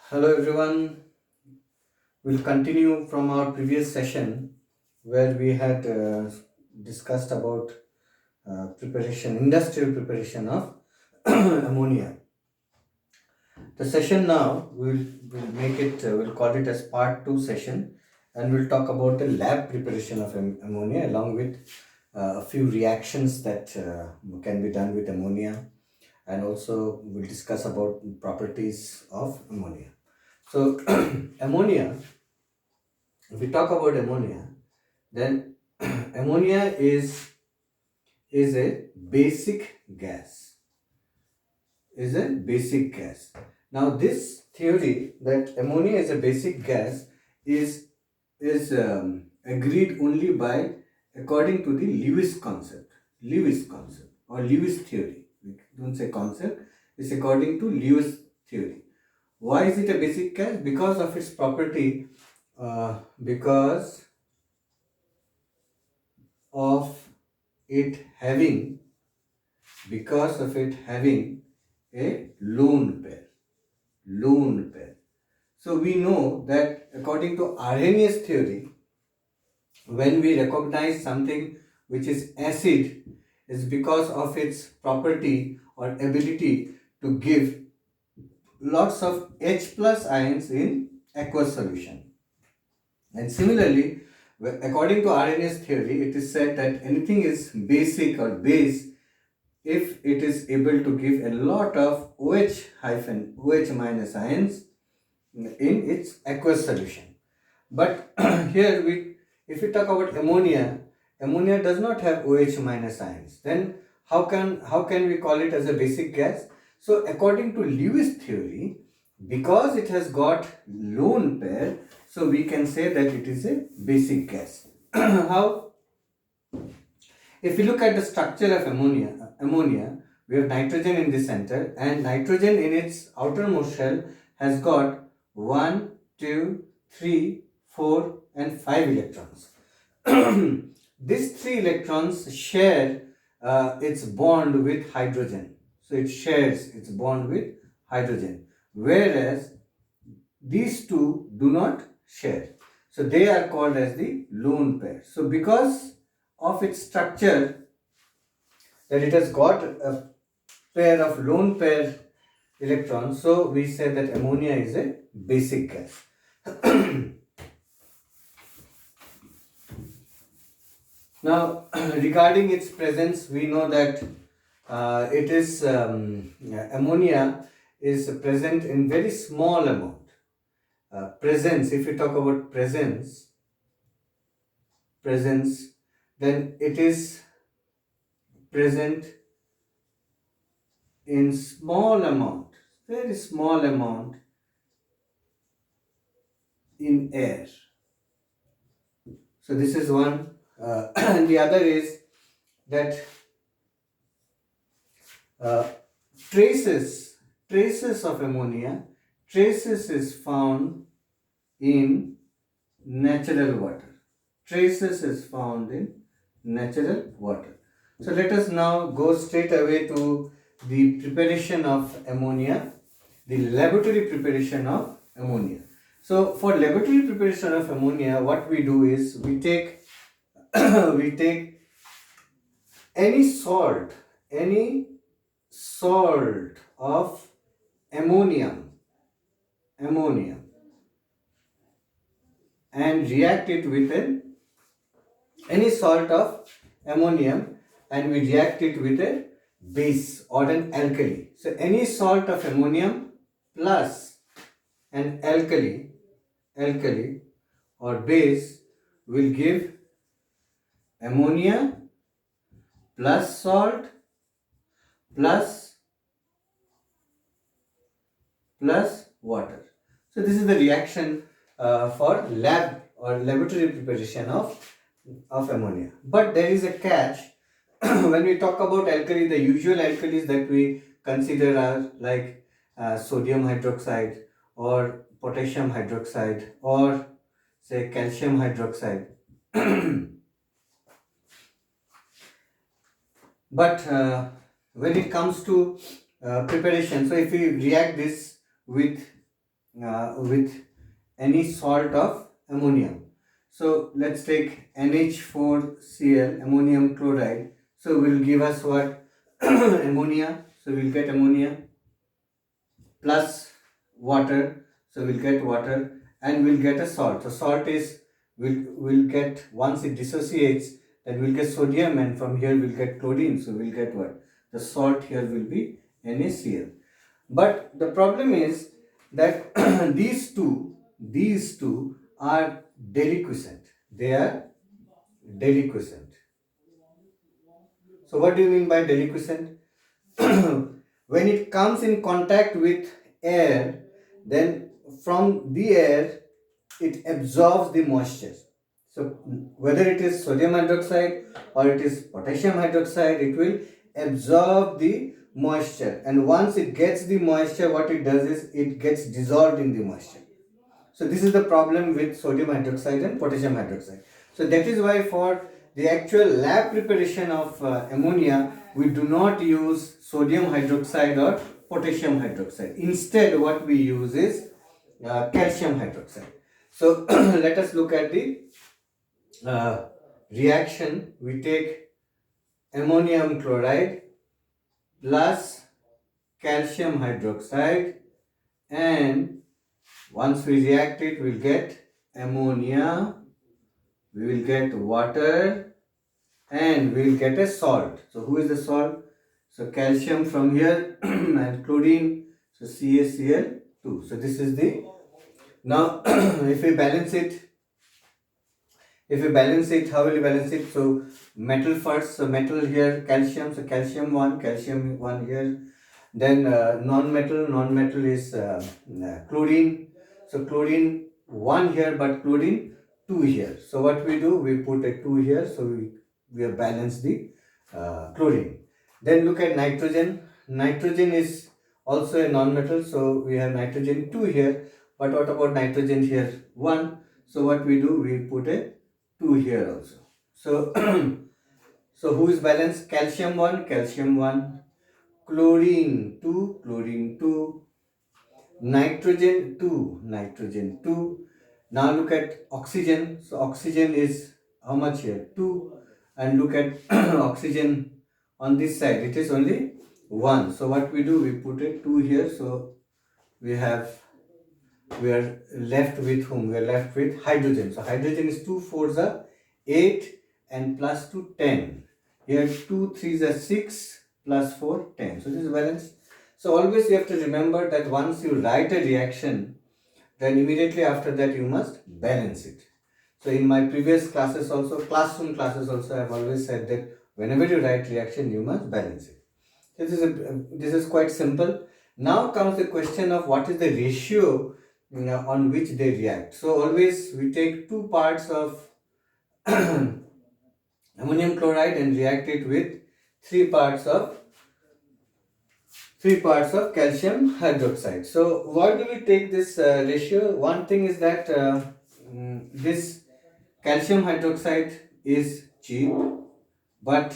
Hello everyone. We'll continue from our previous session where we had discussed about industrial preparation of ammonia. The session now we'll make it we'll call it as part 2 session, and we'll talk about the lab preparation of ammonia along with a few reactions that can be done with ammonia, and also we'll discuss about properties of ammonia. So ammonia, if we talk about ammonia, then ammonia is a basic gas. Is a basic gas. Now this theory that ammonia is a basic gas is agreed only by according to the Lewis concept or Lewis theory. We don't say concept. It's according to Lewis theory. Why is it a basic gas? Because of its property. Because of it having a lone pair. So we know that according to Arrhenius theory, when we recognize something which is acid, is because of its property or ability to give lots of H plus ions in aqueous solution. And similarly, according to Arrhenius theory, it is said that anything is basic or base if it is able to give a lot of OH minus ions in its aqueous solution. But here if we talk about ammonia does not have OH minus ions. Then how can we call it as a basic gas? So according to Lewis theory, because it has got lone pair, so we can say that it is a basic gas. How? If we look at the structure of ammonia, we have nitrogen in the center, and nitrogen in its outermost shell has got 1, 2, 3, 4 and 5 electrons. These 3 electrons share its bond with hydrogen. So it shares its bond with hydrogen, whereas these two do not share. So they are called as the lone pair. So because of its structure, that it has got a pair of lone pair electrons, so we say that ammonia is a basic gas. Now, regarding its presence, we know that ammonia is present in very small amount. Presence, if we talk about presence, then it is present in small amount, very small amount in air. So this is one. And the other is that traces of ammonia, traces is found in natural water. Traces is found in natural water. So let us now go straight away to the preparation of ammonia, the laboratory preparation of ammonia. So for laboratory preparation of ammonia, what we do is we take we take any salt of ammonium and react it with any salt of ammonium, and we react it with a base or an alkali. So any salt of ammonium plus an alkali or base will give ammonia plus salt plus water. So this is the reaction for lab or laboratory preparation of ammonia. But there is a catch. When we talk about alkali, the usual alkalis that we consider are like sodium hydroxide or potassium hydroxide or say calcium hydroxide. But when it comes to preparation, so if we react this with with any salt of ammonium. So let's take NH4Cl, ammonium chloride. So will give us what? Ammonia. So we'll get ammonia plus water. So we'll get water and we'll get a salt. So salt is, we'll get, once it dissociates, then we'll get sodium, and from here we'll get chlorine. So we'll get what? The salt here will be NaCl. But the problem is that these two are deliquescent. They are deliquescent. So what do you mean by deliquescent? When it comes in contact with air, then from the air it absorbs the moisture. So whether it is sodium hydroxide or it is potassium hydroxide, it will absorb the moisture, and once it gets the moisture, what it does is it gets dissolved in the moisture. So this is the problem with sodium hydroxide and potassium hydroxide. So that is why for the actual lab preparation of ammonia, we do not use sodium hydroxide or potassium hydroxide. Instead, what we use is calcium hydroxide. So let us look at the reaction. We take ammonium chloride plus calcium hydroxide, and once we react it, we'll get ammonia, we will get water, and we will get a salt. So who is the salt? So calcium from here and chlorine, so CaCl2. So this is the, now if we balance it, how will you balance it? So metal first, so metal here, calcium, so calcium 1 here. Then non-metal is chlorine. So chlorine 1 here, but chlorine 2 here. So what we do, we put a 2 here, so we have balanced the chlorine. Then look at nitrogen. Nitrogen is also a non-metal, so we have nitrogen 2 here, but what about nitrogen here 1? So what we do, we put a 2 here also. So so who is balanced? Calcium 1, chlorine 2, nitrogen 2. Now look at oxygen. So oxygen is how much here? 2. And look at oxygen on this side, it is only 1. So what we do, we put a 2 here. So we are left with whom? We are left with hydrogen. So hydrogen is 2 4s are 8 and plus 2 10. Here 2 3s are 6 plus 4 10. So this is balanced. So always you have to remember that once you write a reaction, then immediately after that you must balance it. So in my previous classes also, classroom classes also, I have always said that whenever you write reaction, you must balance it. So this is quite simple. Now comes the question of what is the ratio on which they react. So always we take 2 parts of ammonium chloride and react it with 3 parts of calcium hydroxide. So why do we take this ratio? One thing is that this calcium hydroxide is cheap, but